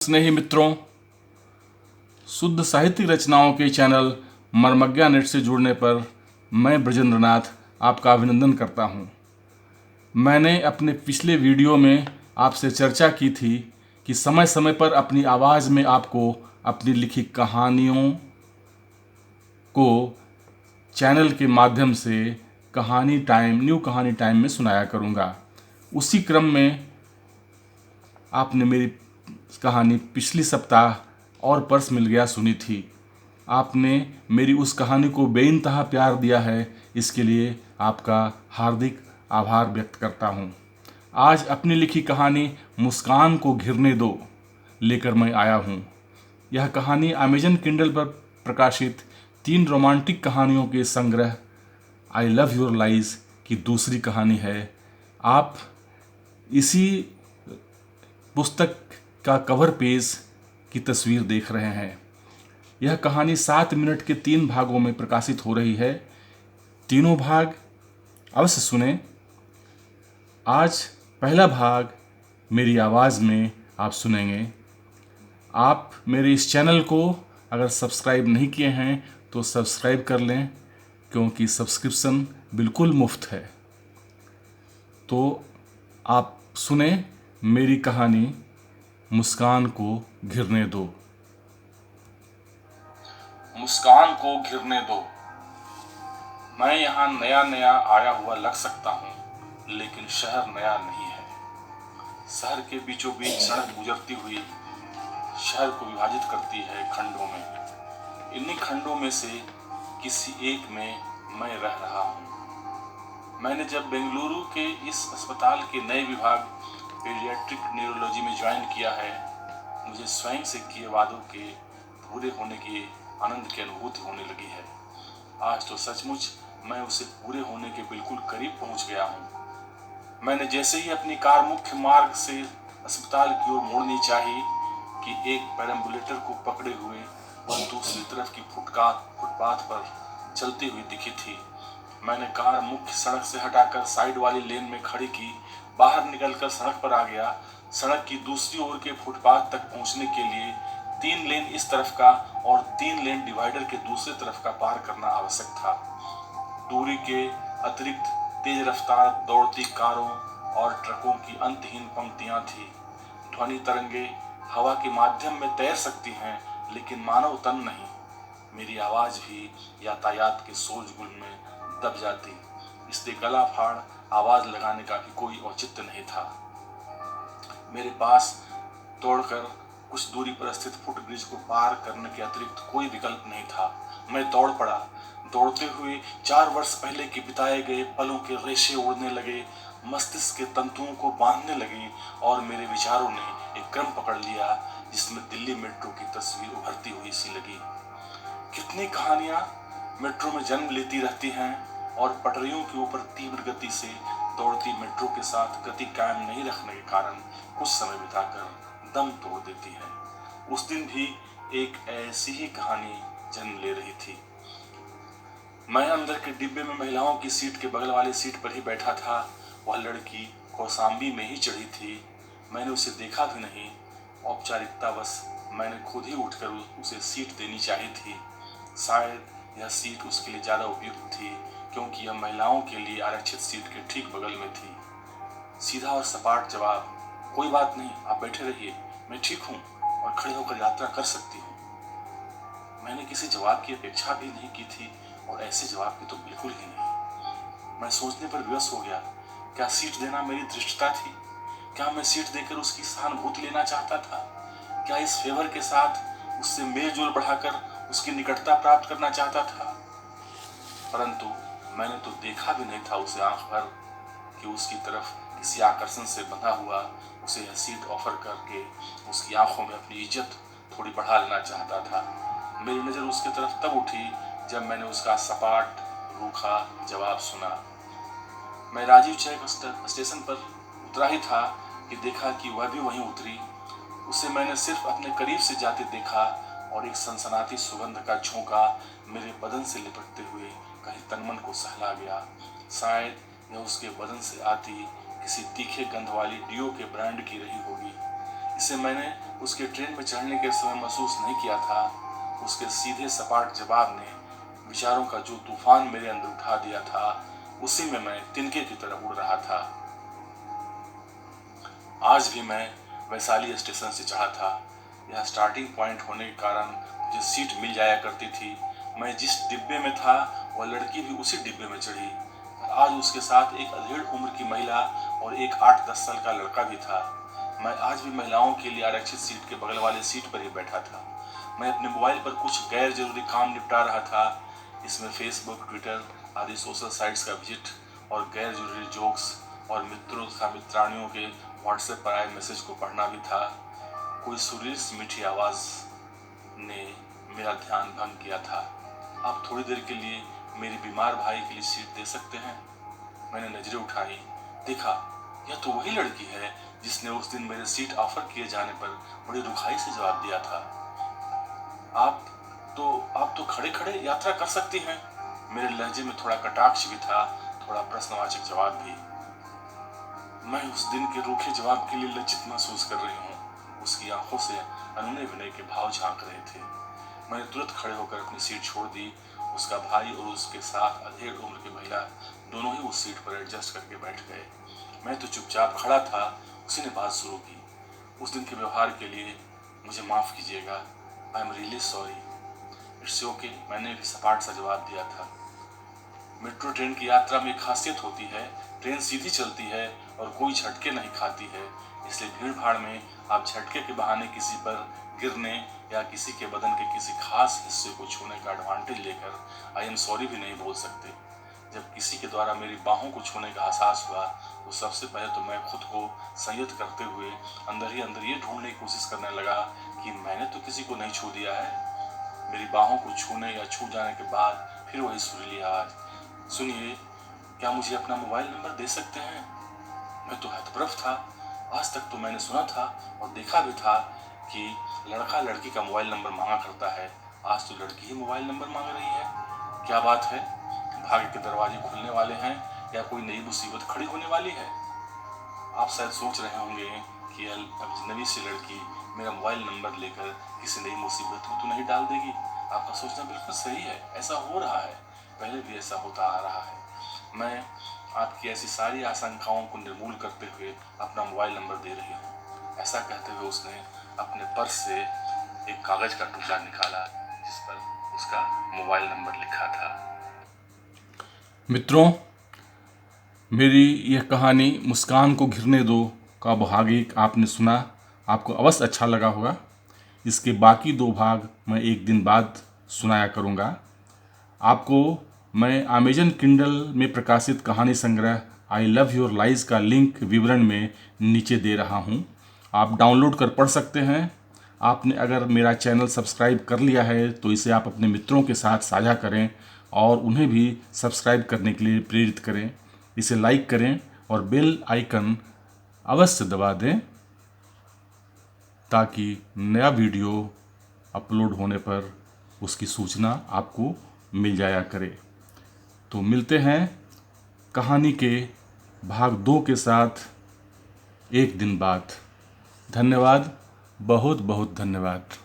स्नेही मित्रों, शुद्ध साहित्यिक रचनाओं के चैनल मर्मज्ञा नेट से जुड़ने पर मैं ब्रजेंद्र नाथ आपका अभिनंदन करता हूं। मैंने अपने पिछले वीडियो में आपसे चर्चा की थी कि समय समय पर अपनी आवाज़ में आपको अपनी लिखी कहानियों को चैनल के माध्यम से न्यू कहानी टाइम में सुनाया करूंगा। उसी क्रम में आपने मेरी कहानी पिछली सप्ताह और पर्स मिल गया सुनी थी। आपने मेरी उस कहानी को बेइंतहा प्यार दिया है, इसके लिए आपका हार्दिक आभार व्यक्त करता हूँ। आज अपनी लिखी कहानी मुस्कान को घिरने दो लेकर मैं आया हूँ। यह कहानी अमेजन किंडल पर प्रकाशित 3 रोमांटिक कहानियों के संग्रह आई लव योर लाइज की दूसरी कहानी है। आप इसी पुस्तक का कवर पेज की तस्वीर देख रहे हैं। यह कहानी 7 मिनट के 3 भागों में प्रकाशित हो रही है। तीनों भाग अवश्य सुने। आज पहला भाग मेरी आवाज़ में आप सुनेंगे। आप मेरे इस चैनल को अगर सब्सक्राइब नहीं किए हैं तो सब्सक्राइब कर लें, क्योंकि सब्सक्रिप्शन बिल्कुल मुफ्त है। तो आप सुने मेरी कहानी मुस्कान को घिरने दो। मुस्कान को घिरने दो। मैं यहाँ नया नया आया हुआ लग सकता हूँ, लेकिन शहर नया नहीं है। शहर के बीचों बीच सड़क गुजरती हुई शहर को विभाजित करती है खंडों में। इन्हीं खंडों में से किसी एक में मैं रह रहा हूँ। मैंने जब बेंगलुरु के इस अस्पताल के नए विभाग पीडियाट्रिक न्यूरोलॉजी में ज्वाइन किया है, मुझे स्वयं से किए वादों के पूरे होने की आनंद की अनुभूति होने लगी है। आज तो सचमुच मैं उसे पूरे होने के बिल्कुल करीब पहुंच गया हूं। मैंने जैसे ही अपनी कार मुख्य मार्ग से अस्पताल की ओर मोड़नी चाहिए कि एक पेरम्बुलेटर को पकड़े हुए वह दूसरी तरफ की फुटपाथ पर चलती हुई दिखी थी। मैंने कार मुख्य सड़क से हटाकर साइड वाली लेन में खड़ी की, बाहर निकलकर सड़क पर आ गया। सड़क की दूसरी ओर के फुटपाथ तक पहुंचने के लिए 3 लेन इस तरफ का और 3 लेन डिवाइडर के दूसरी तरफ का पार करना आवश्यक था। दूरी के अतिरिक्त तेज रफ्तार दौड़ती कारों और ट्रकों की अंतहीन पंक्तियां थी। ध्वनि तरंगे हवा के माध्यम में तैर सकती हैं, लेकिन मानव तन नहीं। मेरी आवाज भी यातायात के शोरगुल में दब जाती, इसलिए गला फाड़ आवाज लगाने का भी कोई औचित्य नहीं था। मेरे पास दौड़कर कुछ दूरी पर स्थित फुटब्रिज को पार करने के अतिरिक्त कोई विकल्प नहीं था। मैं दौड़ पड़ा। दौड़ते हुए 4 वर्ष पहले के बिताए गए पलों के रेशे उड़ने लगे, मस्तिष्क के तंतुओं को बांधने लगे और मेरे विचारों ने एक क्रम पकड़ लिया जिसमें दिल्ली मेट्रो की तस्वीर उभरती हुई सी लगी। कितनी कहानियां मेट्रो में जन्म लेती रहती हैं और पटरियों के ऊपर तीव्र गति से दौड़ती मेट्रो के साथ गति कायम नहीं रखने के कारण कुछ समय बिताकर दम तोड़ देती है। उस दिन भी एक ऐसी ही कहानी जन्म ले रही थी। मैं अंदर के डिब्बे में महिलाओं की सीट के बगल वाली सीट पर ही बैठा था। वह लड़की कौसाम्बी में ही चढ़ी थी। मैंने उसे देखा भी नहीं। औपचारिकता बस मैंने खुद ही उठकर उसे सीट देनी चाहिए थी। शायद यह सीट उसके लिए ज़्यादा उपयुक्त थी, क्योंकि यह महिलाओं के लिए आरक्षित सीट के ठीक बगल में थी। सीधा और सपाट जवाब, कोई बात नहीं, आप बैठे रहिए, मैं ठीक हूँ और खड़े होकर यात्रा कर सकती हूँ। मैंने किसी जवाब की अपेक्षा भी नहीं की थी और ऐसे जवाब की तो बिल्कुल ही नहीं। मैं सोचने पर विवश हो गया। क्या सीट देना मेरी धृष्टता थी? क्या मैं सीट देकर उसकी सहानुभूति लेना चाहता था? क्या इस फेवर के साथ उससे मेल जोल बढ़ाकर उसकी निकटता प्राप्त करना चाहता था? परंतु मैंने तो देखा भी नहीं था उसे आंख भर कि उसकी तरफ किसी आकर्षण से बंधा हुआ उसे यह सीट ऑफर करके उसकी आंखों में अपनी इज्जत थोड़ी बढ़ा लेना चाहता था। मेरी नज़र उसकी तरफ तब उठी जब मैंने उसका सपाट रूखा जवाब सुना। मैं राजीव चौक स्टेशन पर उतरा ही था कि देखा कि वह भी वहीं उतरी। उसे मैंने सिर्फ अपने करीब से जाते देखा और एक सनसनाती सुगंध का झोंका मेरे बदन से लिपटते हुए कहीं तनमन को सहला गया। शायद यह उसके बदन से आती किसी तीखे गंध वाली डियो के ब्रांड की रही होगी। इसे मैंने उसके ट्रेन में चढ़ने के समय महसूस नहीं किया था। उसके सीधे सपाट जवाब ने विचारों का जो तूफान मेरे अंदर उठा दिया था, उसी में मैं तिनके की तरह उड़ रहा था। आज भी मैं वैशाली स्टेशन से चढ़ा था। यह स्टार्टिंग पॉइंट होने के कारण मुझे सीट मिल जाया करती थी। मैं जिस डिब्बे में था वह लड़की भी उसी डिब्बे में चढ़ी। आज उसके साथ एक अधेड़ उम्र की महिला और एक 8-10 साल का लड़का भी था। मैं आज भी महिलाओं के लिए आरक्षित सीट के बगल वाले सीट पर ही बैठा था। मैं अपने मोबाइल पर कुछ गैर जरूरी काम निपटा रहा था। इसमें फेसबुक, ट्विटर आदि सोशल साइट्स का विजिट और गैर जरूरी जोक्स और मित्रों तथा मित्रानियों के व्हाट्सएप पर आए मैसेज को पढ़ना भी था। कोई सुरीली सी मीठी आवाज ने मेरा ध्यान भंग किया था। आप थोड़ी देर के लिए मेरे बीमार भाई के लिए सीट दे सकते हैं? मैंने नजरें उठाई, देखा यह तो वही लड़की है जिसने उस दिन मेरे सीट ऑफर किए जाने पर बड़ी रुखाई से जवाब दिया था। आप तो खड़े खड़े यात्रा कर सकती हैं। मेरे लहजे में थोड़ा कटाक्ष भी था, थोड़ा प्रश्नवाचक जवाब भी। मैं उस दिन के रूखे जवाब के लिए लज्जित महसूस कर रही हूँ। उसकी आंखों से अनुनय विनय के भाव झांक रहे थे। मैंने तुरंत खड़े होकर अपनी सीट छोड़ दी। उसका भाई और उसके साथ अधेड़ उम्र की महिला दोनों ही उस सीट पर एडजस्ट करके बैठ गए। मैं तो चुपचाप खड़ा था। उसी ने बात शुरू की। उस दिन के व्यवहार के लिए मुझे माफ कीजिएगा। I am really sorry. It's okay, मैंने भी सपाट सा जवाब दिया था। मेट्रो ट्रेन की यात्रा में एक खासियत होती है, ट्रेन सीधी चलती है और कोई झटके नहीं खाती है। इसलिए भीड़ भाड़ में आप झटके के बहाने किसी पर गिरने या किसी के बदन के किसी खास हिस्से को छूने का एडवांटेज लेकर आई एम सॉरी भी नहीं बोल सकते। जब किसी के द्वारा मेरी बाहों को छूने का एहसास हुआ तो सबसे पहले तो मैं खुद को संयत करते हुए अंदर ही अंदर ये ढूंढने की कोशिश करने लगा कि मैंने तो किसी को नहीं छू दिया है। मेरी बाहों को छूने या छू जाने के बाद फिर वही सुरीली आवाज, सुनिए, क्या मुझे अपना मोबाइल नंबर दे सकते हैं? मैं तो हतप्रभ था। आज तक तो मैंने सुना था और देखा भी था कि लड़का लड़की का मोबाइल नंबर मांगा करता है। आज तो लड़की ही मोबाइल नंबर मांग रही है। क्या बात है? भाग्य के दरवाजे खुलने वाले हैं या कोई नई मुसीबत खड़ी होने वाली है? आप शायद सोच रहे होंगे कि अजनबी सी लड़की मेरा मोबाइल नंबर लेकर किसी नई मुसीबत में तो नहीं डाल देगी। आपका सोचना बिल्कुल सही है, ऐसा हो रहा है, पहले भी ऐसा होता आ रहा है। मैं आपकी ऐसी सारी आशंकाओं को निर्मूल करते हुए अपना मोबाइल नंबर दे रही हूँ। ऐसा कहते हुए उसने अपने पर्स से एक कागज का टुकड़ा निकाला जिस पर उसका मोबाइल नंबर लिखा था। मित्रों, मेरी यह कहानी मुस्कान को घिरने दो का भाग 1 आपने सुना। आपको अवश्य अच्छा लगा होगा। इसके बाकी 2 भाग मैं एक दिन बाद सुनाया करूँगा। आपको मैं अमेजन किंडल में प्रकाशित कहानी संग्रह आई लव योर लाइज का लिंक विवरण में नीचे दे रहा हूँ। आप डाउनलोड कर पढ़ सकते हैं। आपने अगर मेरा चैनल सब्सक्राइब कर लिया है तो इसे आप अपने मित्रों के साथ साझा करें और उन्हें भी सब्सक्राइब करने के लिए प्रेरित करें। इसे लाइक करें और बेल आइकन अवश्य दबा दें ताकि नया वीडियो अपलोड होने पर उसकी सूचना आपको मिल जाया करे। तो मिलते हैं कहानी के भाग 2 के साथ एक दिन बाद। धन्यवाद, बहुत बहुत धन्यवाद।